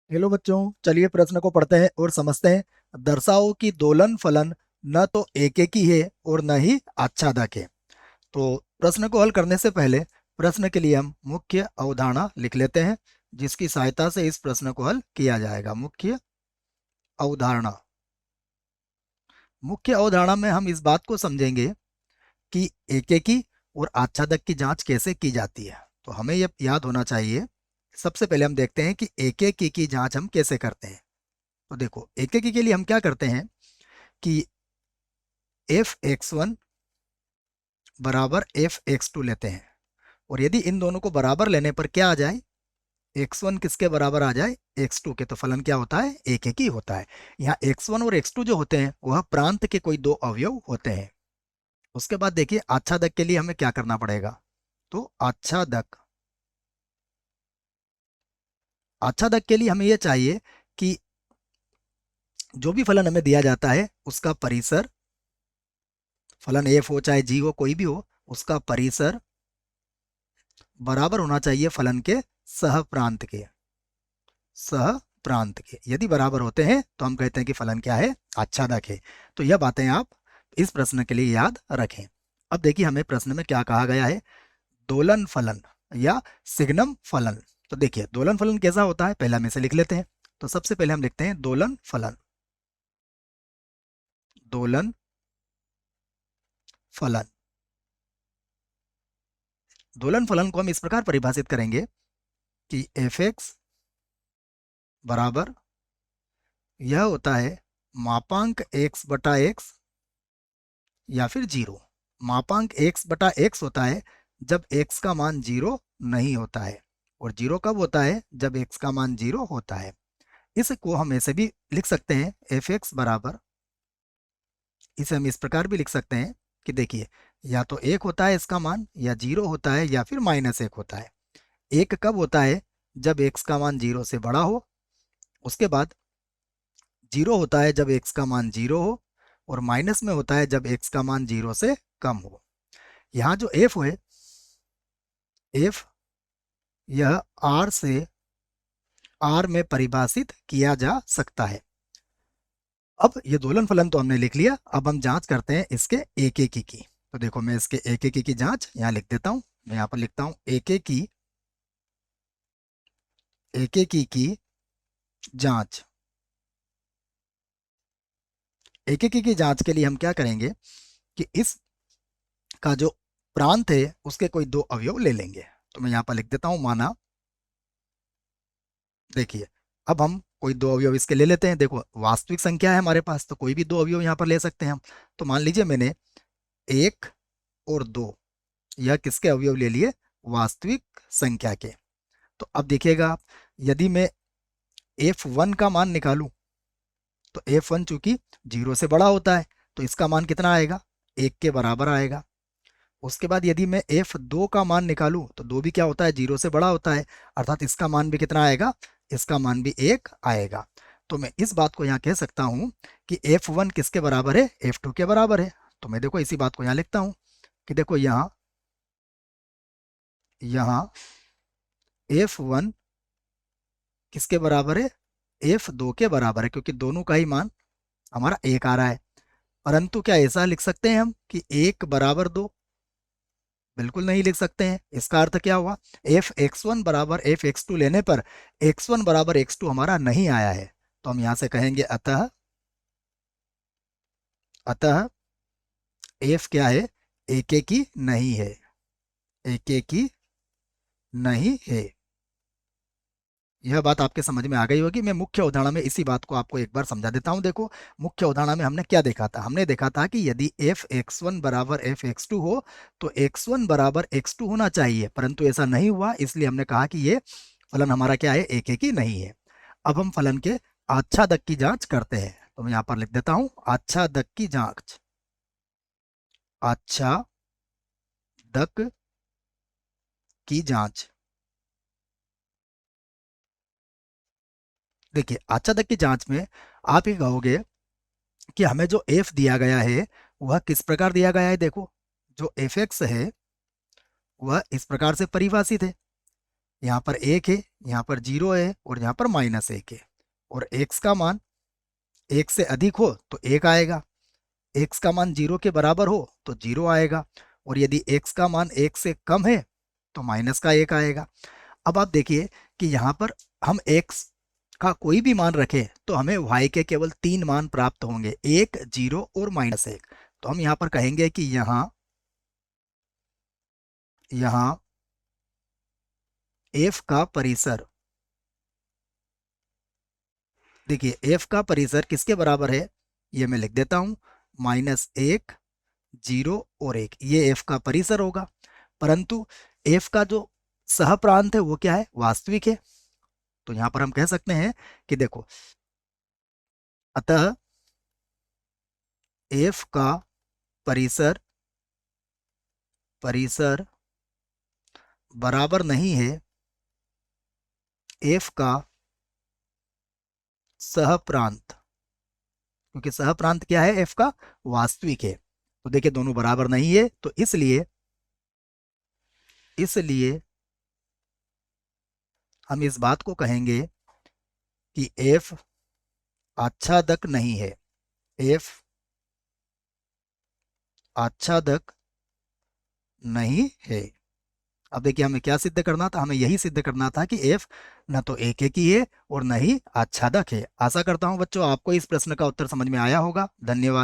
Hello बच्चों, चलिए प्रश्न को पढ़ते हैं और समझते हैं। दर्शाओ कि दोलन फलन न तो एक एक ही है और न ही आच्छादक है। तो प्रश्न को हल करने से पहले प्रश्न के लिए हम मुख्य अवधारणा लिख लेते हैं, जिसकी सहायता से इस प्रश्न को हल किया जाएगा। अवधारणा मुख्य अवधारणा में हम इस बात को समझेंगे कि एक एक ही और आच्छादक की जांच कैसे की जाती है। तो हमें यह याद होना चाहिए। सबसे पहले हम देखते हैं कि एक एक की जांच हम कैसे करते हैं। तो देखो, एक एक के लिए हम क्या करते हैं कि एफ एक्स वन बराबर एफ एक्स टू लेते हैं। और यदि इन दोनों को बराबर लेने पर क्या आ जाए, एक्स वन किसके बराबर आ जाए, एक्स टू के, तो फलन क्या होता है, एक एक ही होता है। यहाँ एक्स वन और एक्स टू जो होते हैं वह प्रांत के कोई दो अवयव होते हैं। उसके बाद देखिए, आच्छादक के लिए हमें क्या करना पड़ेगा। तो आच्छादक के लिए हमें यह चाहिए कि जो भी फलन हमें दिया जाता है उसका परिसर, फलन एफ हो चाहे जी हो कोई भी हो, उसका परिसर बराबर होना चाहिए फलन के सह प्रांत के। सह प्रांत के यदि बराबर होते हैं तो हम कहते हैं कि फलन क्या है, आच्छादक है। तो यह बातें आप इस प्रश्न के लिए याद रखें। अब देखिए, हमें प्रश्न में क्या कहा गया है, दोलन फलन या सिग्नम फलन। तो देखिए, दोलन फलन कैसा होता है, पहले हम इसे लिख लेते हैं। तो सबसे पहले हम लिखते हैं दोलन फलन। दोलन फलन दोलन फलन को हम इस प्रकार परिभाषित करेंगे कि एफ एक्स बराबर, यह होता है मापांक एक्स बटा एक्स या फिर जीरो। मापांक एक्स बटा एक्स होता है जब एक्स का मान जीरो नहीं होता है, और जीरो कब होता है, जब एक्स का मान जीरो होता है। इसको हम ऐसे भी लिख सकते हैं, एफ एक्स बराबर, इसे हम इस प्रकार भी लिख सकते हैं कि देखिए, या तो एक होता है इसका मान, या जीरो होता है, या फिर माइनस एक होता है। एक कब होता है, जब एक्स का मान जीरो से बड़ा हो। उसके बाद जीरो होता है जब एक्स का मान जीरो हो, और माइनस में होता है जब एक्स का मान जीरो से कम हो। यहाँ जो एफ है, एफ यह आर से आर में परिभाषित किया जा सकता है। अब ये दोलन फलन तो हमने लिख लिया, अब हम जांच करते हैं इसके एक एक की। तो देखो, मैं इसके एक एक की जांच यहाँ लिख देता हूँ। मैं यहाँ पर लिखता हूँ एक एक की जांच। एक एक की जांच के लिए हम क्या करेंगे कि इस का जो प्रांत है उसके कोई दो अवयव ले लेंगे। तो मैं यहाँ पर लिख देता हूँ, माना, देखिए, अब हम कोई दो अवयव इसके ले लेते हैं। देखो, वास्तविक संख्या है हमारे पास, तो कोई भी दो अवयव यहाँ पर ले सकते हैं हम। तो मान लीजिए मैंने एक और दो, यह किसके अवयव ले लिए, वास्तविक संख्या के। तो अब देखिएगा आप, यदि मैं एफ वन का मान निकालूं, तो एफ वन चूंकि जीरो से बड़ा होता है, तो इसका मान कितना आएगा, एक के बराबर आएगा। उसके बाद यदि मैं एफ दो का मान निकालूं, तो दो भी क्या होता है, जीरो से बड़ा होता है, अर्थात इसका मान भी कितना आएगा, इसका मान भी एक आएगा। तो मैं इस बात को यहाँ कह सकता हूँ कि एफ वन किसके बराबर है, एफ टू के बराबर है। तो मैं देखो इसी बात को यहाँ लिखता हूँ कि देखो, यहाँ यहाँ एफ वन किसके बराबर है, एफ दो के बराबर है, क्योंकि दोनों का ही मान हमारा एक आ रहा है। परंतु क्या ऐसा लिख सकते हैं हम कि एक बराबर दो, बिल्कुल नहीं लिख सकते हैं। इसका अर्थ क्या हुआ, एफ एक्स वन बराबर एफ एक्स टू लेने पर एक्स वन बराबर एक्स टू हमारा नहीं आया है। तो हम यहां से कहेंगे अतः अतः एफ क्या है, एक एक ही नहीं है, एक एक ही नहीं है। यह बात आपके समझ में आ गई होगी। मैं मुख्य अवधारणा में इसी बात को आपको एक बार समझा देता हूं। देखो, मुख्य अवधारणा में हमने क्या देखा था, हमने देखा था कि यदि एफ एक्स वन बराबर एफ एक्स टू हो, तो एक्स वन बराबर एक्स टू होना चाहिए, परंतु ऐसा नहीं हुआ, इसलिए हमने कहा कि ये फलन हमारा क्या है, एक एक ही नहीं है। अब हम फलन के आच्छादक की जांच करते हैं। तो मैं यहाँ पर लिख देता हूं, आच्छादक की जांच। आच्छादक की जांच। देखिए, आच्छादक की जांच में आप ये कहोगे कि हमें जो एफ दिया गया है वह किस प्रकार दिया गया है। देखो, जो एफ एक्स है वह इस प्रकार से परिभाषित है यहाँ पर 1 है, यहाँ पर 0 है और यहाँ पर -1 है। और x का मान 1 से अधिक हो तो 1 आएगा, x का मान 0 के बराबर हो तो 0 आएगा, और यदि x का मान 1 से कम है तो -1 आएगा। अब आप देखिए कि यहाँ पर हम x का कोई भी मान रखें तो हमें y के केवल 3 मान प्राप्त होंगे, 1, 0 और -1। तो हम यहाँ पर कहेंगे कि यहाँ f का परिसर, देखिए f का परिसर किसके बराबर है, ये मैं लिख देता हूँ, -1, 0 और 1, ये f का परिसर होगा। परंतु f का जो सहप्रांत है वो क्या है, वास्तविक है। तो यहां पर हम कह सकते हैं कि देखो, अतः f का परिसर परिसर बराबर नहीं है f का सहप्रांत, क्योंकि सहप्रांत क्या है, f का वास्तविक है। तो देखिए दोनों बराबर नहीं है, तो इसलिए इसलिए हम इस बात को कहेंगे कि f आच्छादक नहीं है, f आच्छादक नहीं है। अब देखिए हमें क्या सिद्ध करना था, हमें यही सिद्ध करना था कि f न तो एक ही है और न ही आच्छादक है। आशा करता हूं बच्चों आपको इस प्रश्न का उत्तर समझ में आया होगा। धन्यवाद।